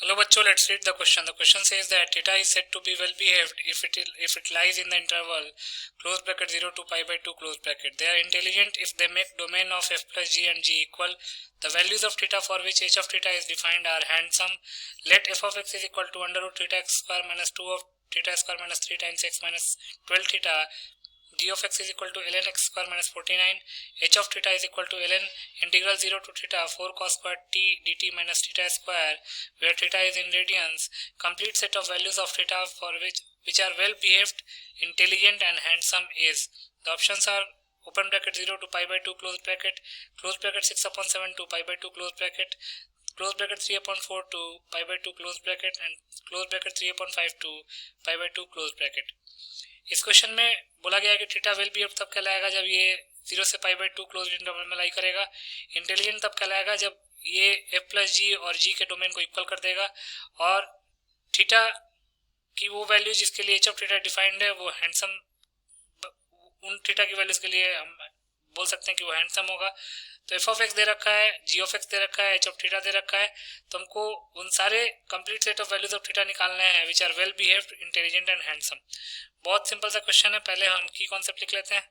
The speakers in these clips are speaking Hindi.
Hello बच्चों, let's read the question. The question says that theta is said to be well behaved if it lies in the interval close bracket 0 to pi by 2 close bracket. They are intelligent if they make domain of f plus g and g equal. The values of theta for which h of theta is defined are handsome. Let f of x is equal to under root theta x square minus 2 of theta square minus 3 times x minus 12 theta. G of x is equal to ln x square minus 49. H of theta is equal to ln integral 0 to theta 4 cos square t dt minus theta square, where theta is in radians. Complete set of values of theta for which are well behaved, intelligent and handsome is. The options are open bracket 0 to pi by 2 close bracket 6 upon 7 to pi by 2 close bracket 3 upon 4 to pi by 2 close bracket and close bracket 3 upon 5 to pi by 2 close bracket. इस क्वेश्चन में बोला गया है कि थीटा वेल बिहेव तब कहलाएगा जब ये 0 से पाई बाई 2 क्लोज इंटरवल में लाई करेगा। इंटेलिजेंट तब कहलाएगा जब ये f प्लस जी और g के डोमेन को इक्वल कर देगा। और थीटा की वो वैल्यू जिसके लिए h ऑफ थीटा डिफाइंड है वो हैंडसम, उन थीटा की वैल्यूज के लिए हम बोल सकते हैं कि वो हैंडसम होगा। तो एफ ऑफ एक्स दे रखा है, जी ऑफ एक्स दे रखा है, एच ऑफ थीटा दे रखा है, तो हमको उन सारे complete set of values of theta निकालने हैं which are well behaved, intelligent and handsome. बहुत सिंपल सा क्वेश्चन है। पहले हम की कॉन्सेप्ट लिख लेते हैं।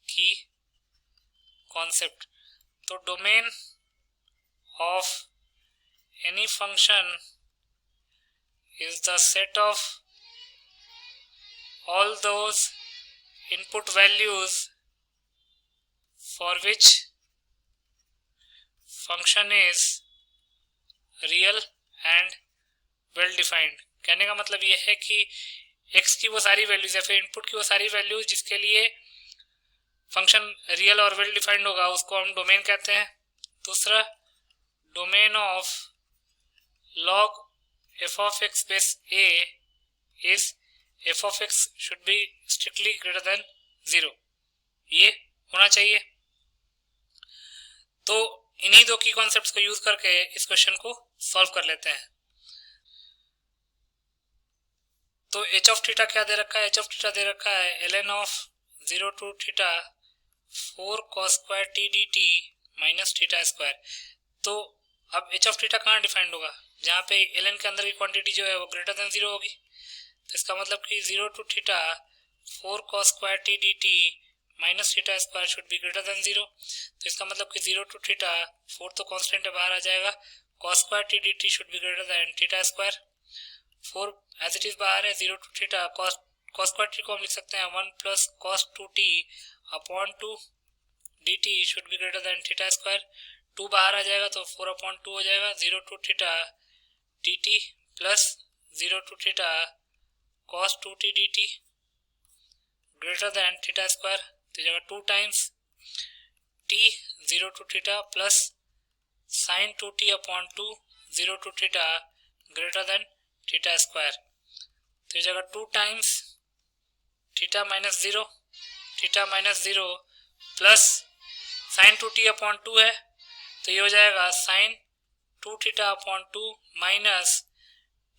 की कॉन्सेप्ट, तो domain of any function is the set of all those input values for which function is real and well defined। कहने का मतलब ये है कि x की वो सारी वैल्यूज या फिर इनपुट की वो सारी वैल्यूज जिसके लिए फंक्शन रियल और वेल डिफाइंड होगा उसको हम डोमेन कहते हैं। दूसरा, domain of log f of x base a is f of x should be strictly greater than 0, ये होना चाहिए। तो इन्हीं दो की कॉन्सेप्ट्स को यूज करके इस क्वेश्चन को सॉल्व कर लेते हैं। तो h ऑफ थीटा क्या दे रखा है? h ऑफ थीटा दे रखा है ln of 0 to theta 4 cos square t dt minus theta square. तो अब h ऑफ थीटा कहाँ डिफाइंड होगा? जहाँ पे ln के अंदर की क्वांटिटी जो है वो ग्रेटर देन 0 होगी। तो इसका मतलब कि 0 to theta 4 cos square t dt minus theta square should be greater than 0। तो इसका मतलब कि 0 टू थीटा 4 तो कांस्टेंट है, बाहर आ जाएगा, cos square t dt should be greater than theta square. 4 as it is बाहर है, 0 to theta cos square t को हम लिख सकते हैं 1 plus cos 2t upon 2 dt should be greater than theta square. 2 बाहर आ जाएगा तो 4 अपॉन 2 हो जाएगा। 0 to theta dt plus 0 to theta cos 2t dt greater than theta square, तो जगह 2 times t 0 to theta plus sine 2t upon 2 0 to theta greater than theta square, तो जगह 2 times theta minus 0 plus sine 2t upon 2 है, तो ये हो जाएगा sine 2 theta upon 2 minus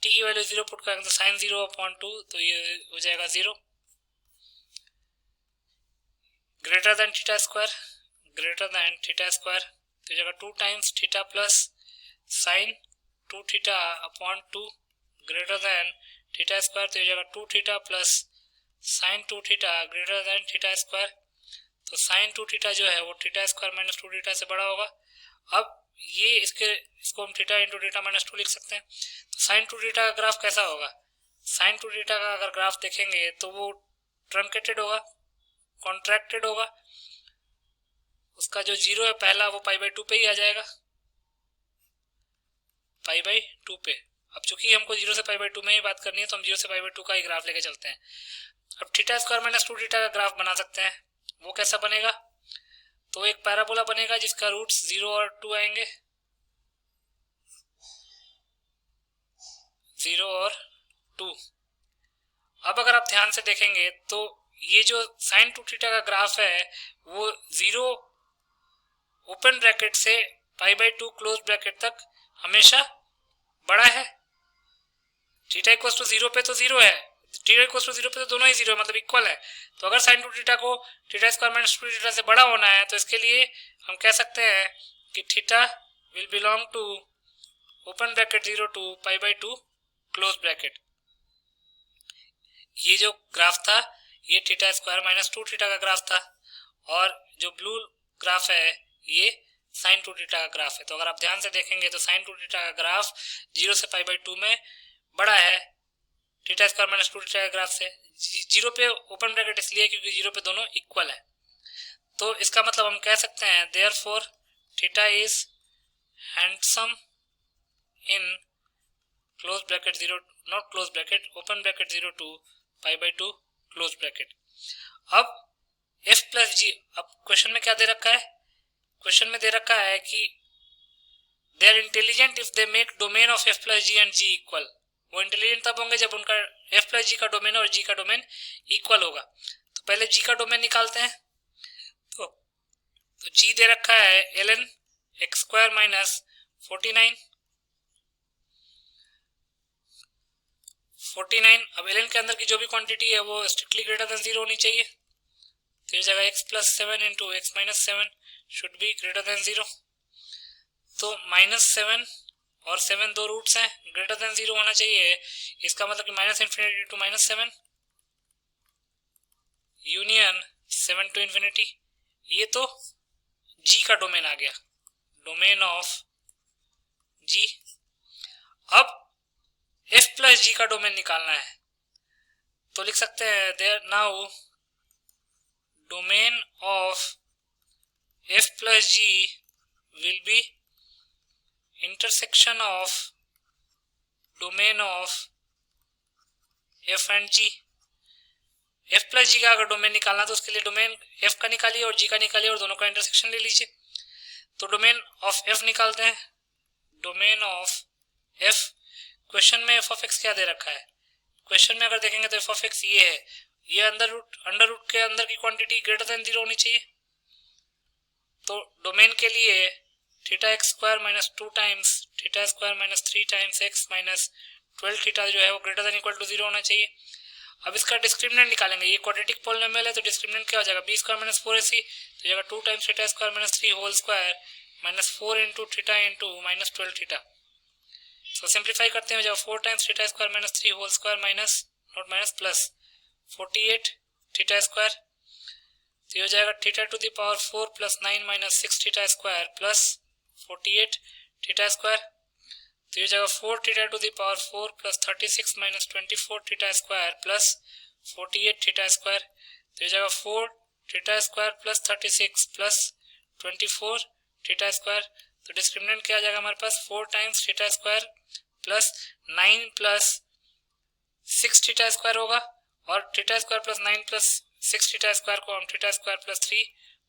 t की वैल्यू 0 पुट करेंगे तो साइन 0 अपॉन 2, तो ये हो जाएगा 0 ग्रेटर देन थीटा स्क्वायर, तो जगह 2 times theta plus sign 2 theta upon 2 greater than theta square, तो जगह 2 theta plus sign 2 theta greater than theta square. तो साइन 2 थीटा जो है वो थीटा स्क्वायर माइनस 2 थीटा से बड़ा होगा। अब ये इसको हम थीटा इंटू थीटा माइनस 2 लिख सकते हैं। तो साइन 2 थीटा का ग्राफ कैसा होगा? साइन 2 थीटा का अगर ग्राफ देखेंगे तो वो ट्रंकेटेड होगा, कॉन्ट्रैक्टेड होगा। उसका जो 0 है पहला वो पाई बाई 2 पे ही आ जाएगा, पाई बाई 2 पे। अब चूंकि हमको 0 से पाई बाई 2 में ही बात करनी है तो हम 0 से पाई बाई 2 का ही ग्राफ लेके चलते हैं। अब थीटा स्क्वायर माइनस 2 थीटा का ग्राफ बना सकते हैं। वो कैसा बनेगा? तो एक पैराबोला बनेगा जिसका रूट्स 0 और 2 आएंगे, 0 और 2। अब अगर आप ध्यान से देखेंगे तो ये जो साइन 2 थीटा का ग्राफ है वो 0 ओपन ब्रैकेट से पाई बाई 2 क्लोज ब्रैकेट तक हमेशा बड़ा है। थीटा इक्वल टू 0 पे तो 0 है, थीटा इक्वल टू 0 पे तो दोनों ही 0 है, मतलब इक्वल है। तो अगर साइन 2 थीटा को थीटा स्क्वायर माइनस 2 थीटा से बड़ा होना है तो इसके लिए हम कह सकते हैं कि theta will belong to open bracket 0 to pi by 2 close bracket. ये जो ग्राफ था ये थीटा स्क्वायर माइनस 2 थीटा का ग्राफ था, और जो ब्लू ग्राफ है ये साइन 2 थीटा का ग्राफ है। तो अगर आप ध्यान से देखेंगे तो साइन 2 थीटा का ग्राफ 0 से पाई बाई 2 में बड़ा है थीटा स्क्वायर माइनस 2 थीटा के ग्राफ से। 0 पे ओपन ब्रैकेट इसलिए क्योंकि 0 पे दोनों इक्वल है। तो इसका मतलब हम कह सकते हैं therefore theta is handsome in close bracket 0 not close bracket open bracket 0 to pi by 2 close bracket. अब f प्लस जी, अब क्वेश्चन में क्या दे रखा है? क्वेश्चन में दे रखा है कि they are intelligent if they make domain of f plus G and g equal. वो इंटेलिजेंट तब होंगे जब उनका f प्लस जी का डोमेन और g का डोमेन इक्वल होगा। तो पहले g का डोमेन निकालते हैं। तो g दे रखा है ln x स्क्वायर माइनस 49। अब ln के अंदर की जो भी क्वांटिटी है वो स्ट्रिक्टली ग्रेटर देन 0 होनी चाहिए। तो ये जगह x plus 7 into x minus 7 should be greater than 0। तो माइनस 7 और 7 दो रूट्स हैं, ग्रेटर देन 0 होना चाहिए। इसका मतलब कि minus infinity to minus 7 union 7 to infinity. ये तो g का डोमेन आ गया, डोमेन ऑफ g। अब f प्लस g का डोमेन निकालना है तो लिख सकते हैं there now domain of f plus g will be intersection of domain of f and g। f plus g का अगर डोमेन निकालना तो उसके लिए डोमेन f का निकालिए और g का निकालिए और दोनों का इंटरसेक्शन ले लीजिए। तो डोमेन ऑफ f निकालते हैं। डोमेन ऑफ f, क्वेश्चन में f ऑफ x क्या दे रखा है? क्वेश्चन में अगर देखेंगे तो f ऑफ x ये है, ये अंडर रूट के अंदर की क्वांटिटी ग्रेटर देन 0 होनी चाहिए। तो डोमेन के लिए theta x square minus 2 times theta square minus 3 times x minus 12 theta जो है वो ग्रेटर देन इक्वल टू 0 होना चाहिए। अब इसका डिस्क्रिमिनेंट निकालेंगे। ये क्वाड्रेटिक पॉलिनोमियल है तो डिस्क्रिमिनेंट क्या हो जाएगा? बी स्क्वायर माइनस 4ac, तो जगह 2 times theta square minus 3 whole square minus 4 into theta into minus 12 theta. तो सिंप्लीफाई करते हैं, जब 4 times theta square minus 3 whole square minus not minus plus 48 theta square, तो ये हो जाएगा theta to the power 4 plus 9 minus 6 theta square plus 48 theta square, तो ये हो जाएगा 4 theta to the power 4 plus 36 minus 24 theta square plus 48 theta square, तो ये हो जाएगा 4 theta square plus 36 plus 24 theta square. तो डिस्क्रिमिनेंट क्या आ जाएगा हमारे पास? 4 times theta square plus 9 plus 6 theta square होगा, और theta square plus 9 plus 6 theta square को हम theta square plus 3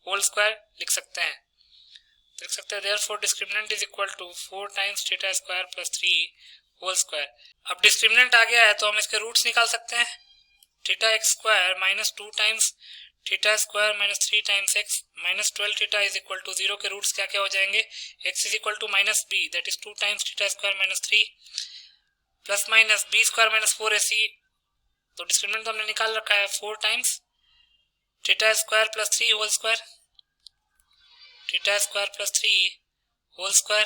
whole square लिख सकते हैं। तो लिख सकते हैं therefore discriminant is equal to 4 times theta square plus 3 whole square. अब डिस्क्रिमिनेंट आ गया है तो हम इसके रूट्स निकाल सकते हैं। Theta x square minus 2 times theta square minus 3 times x minus 12 theta is equal to 0 के रूट्स क्या क्या हो जाएंगे? X is equal to minus b that is 2 times theta square minus 3 plus minus b square minus 4ac। तो डिस्क्रिमिनेंट तो हमने निकाल रखा है 4 times theta square plus 3 whole square, theta square plus 3 whole square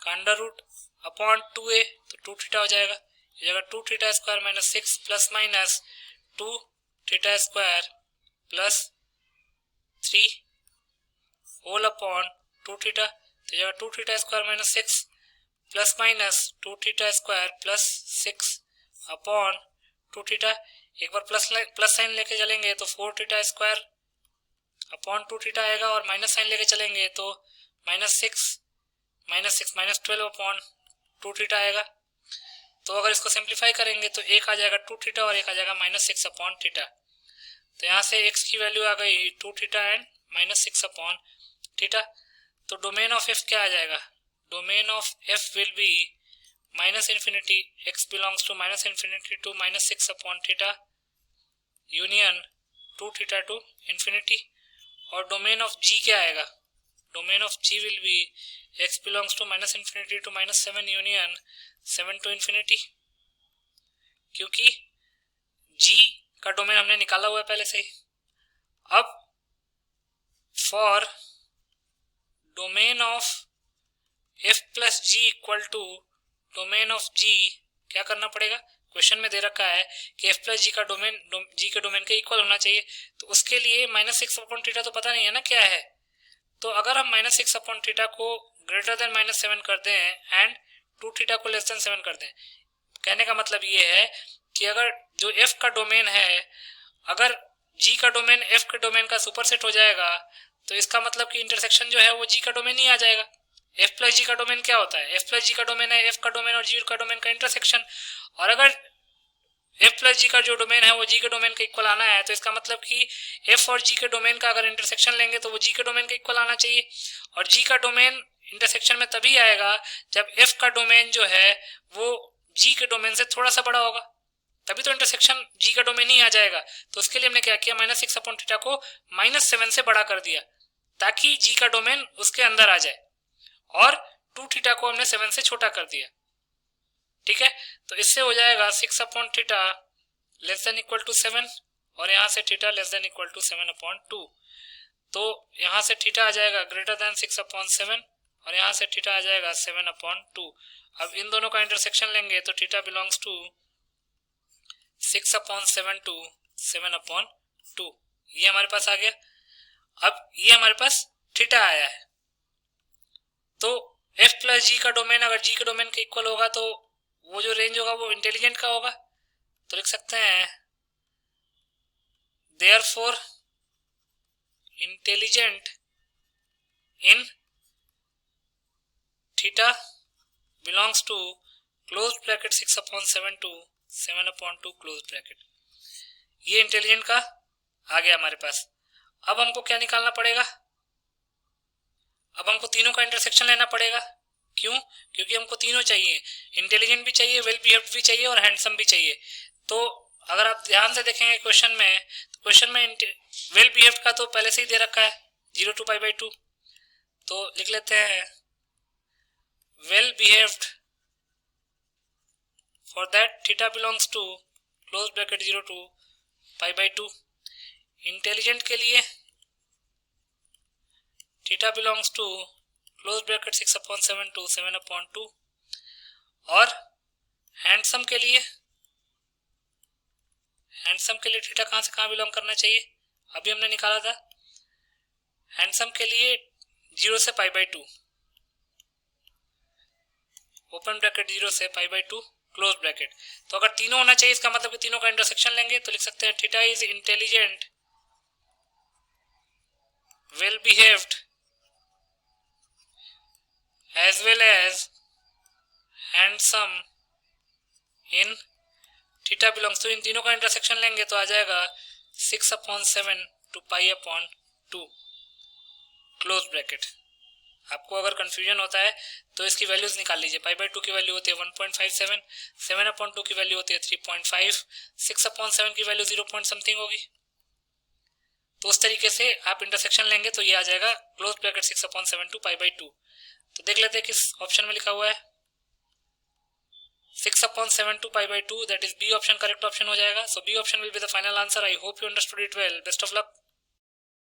का अंडर रूट अपॉन 2a, तो 2 थीटा हो जाएगा। ये जगह 2 theta square minus 6 plus minus 2 theta square plus 3 whole upon 2 theta, तो जगह 2 theta square minus 6 plus minus 2 theta square plus 6 upon 2 theta. एक बार प्लस साइन लेके चलेंगे तो 4 थीटा स्क्वायर अपॉन 2 थीटा आएगा, और माइनस साइन लेके चलेंगे तो माइनस 6 माइनस 12 अपॉन 2 थीटा आएगा। तो अगर इसको सिंप्लीफाई करेंगे तो एक आ जाएगा 2 थीटा और एक आ जाएगा माइनस 6 अपॉन थीटा। तो यहाँ से x की वैल्यू आ गई 2 theta and minus 6 upon theta. तो डोमेन ऑफ f क्या आ जाएगा? Domain of f will be minus infinity x belongs to minus infinity to minus 6 upon theta union 2 theta to infinity. और डोमेन ऑफ g क्या आएगा? Domain of g will be x belongs to minus infinity to minus 7 union 7 to infinity, क्योंकि g का डोमेन हमने निकाला हुआ है पहले से ही। अब for domain of F plus G equal to domain of G, क्या करना पड़ेगा, क्वेश्चन में दे रखा है कि एफ प्लस जी का डोमेन जी के डोमेन के इक्वल होना चाहिए, तो उसके लिए माइनस सिक्स अपॉन थीटा तो पता नहीं है ना क्या है, तो अगर हम माइनस सिक्स अपॉन थीटा को ग्रेटर देन माइनस सेवन कर दें एंड टू थीटा को लेस देन सेवन कर दें, कहने का मतलब ये है कि अगर जो एफ का डोमेन है, अगर जी का डोमेन एफ के डोमेन का सुपरसेट हो जाएगा, तो इसका मतलब कि इंटरसेक्शन जो है वो जी का डोमेन ही आ जाएगा। एफ प्लस जी का डोमेन क्या होता है, एफ प्लस जी का डोमेन है एफ का डोमेन और जी का डोमेन का इंटरसेक्शन, और अगर एफ प्लस जी का जो डोमेन है वो जी के डोमेन के इक्वल आना है, तो इसका मतलब कि एफ और जी के डोमेन का अगर इंटरसेक्शन लेंगे तो वो जी के डोमेन के इक्वल आना चाहिए, और जी का डोमेन इंटरसेक्शन में तभी आएगा जब एफ का डोमेन जो है वो जी के डोमेन से थोड़ा सा बड़ा होगा, तभी तो इंटरसेक्शन जी का डोमेन ही आ जाएगा। तो उसके लिए हमने क्या किया, माइनस सिक्स अपॉन थीटा को माइनस सेवन से बड़ा कर दिया ताकि जी का डोमेन उसके अंदर आ जाए, और टू थीटा को हमने सेवन से छोटा कर दिया। ठीक है, तो इससे हो जाएगा six upon theta less than equal to seven, और यहाँ से theta less than equal to seven upon two, तो यहाँ से थीटा आ जाएगा greater than six upon seven, और यहाँ से थीटा आ जाएगा सेवन अपॉन टू। अब इन दोनों का इंटरसेक्शन लेंगे तो theta belongs to six upon seven to seven upon two, ये हमारे पास आ गया। अब ये हमारे पास थीटा आया है, तो एफ प्लस जी का डोमेन अगर जी के डोमेन के इक्वल होगा तो वो जो रेंज होगा वो इंटेलिजेंट का होगा, तो लिख सकते हैं therefore intelligent in theta belongs to close bracket six upon seven to seven upon two close bracket, ये इंटेलिजेंट का आ गया हमारे पास। अब हमको क्या निकालना पड़ेगा, अब हमको तीनों का इंटरसेक्शन लेना पड़ेगा। क्यों, क्योंकि हमको तीनों चाहिए, इंटेलिजेंट भी चाहिए, वेल बिहेव्ड भी चाहिए और हैंडसम भी चाहिए। तो अगर आप ध्यान से देखेंगे क्वेश्चन में, तो क्वेश्चन में वेल बिहेव्ड का तो पहले से ही दे रखा है 0 to पाई बाई 2, तो लिख लेते हैं well behaved for that theta belongs to close bracket 0 to pi by 2। Intelligent के लिए theta belongs to close bracket six upon seven to seven upon two, और हैंडसम के लिए थीटा कहां से कहां बिलोंग करना चाहिए, अभी हमने निकाला था, हैंडसम के लिए 0 से पाई बाई 2, ओपन ब्रैकेट 0 से पाई बाई 2 क्लोज ब्रैकेट। तो अगर तीनों होना चाहिए इसका मतलब कि तीनों का इंटरसेक्शन लेंगे, तो लिख सकते हैं theta is intelligent well behaved as well as handsome in theta belongs to, इन तीनों का इंटरसेक्शन लेंगे तो आ जाएगा 6 upon 7 to pi upon 2 close bracket. आपको अगर कंफ्यूजन होता है तो इसकी वैल्यूज निकाल लीजिए, पाई बाई 2 की वैल्यू होती है 1.57, 7 अपॉन 2 की वैल्यू होती है 3.5, 6 अपॉन 7 की वैल्यू 0 पॉइंट समथिंग होगी। तो उस तरीके से आप इंटरसेक्शन लेंगे तो ये आ जाएगा close bracket 6 upon 7 to pi by 2। तो देख लेते हैं किस ऑप्शन में लिखा हुआ है, 6 upon 7 to pi by 2, that is B option correct option हो जाएगा। So B option will be the final answer. I hope you understood it well. Best of luck.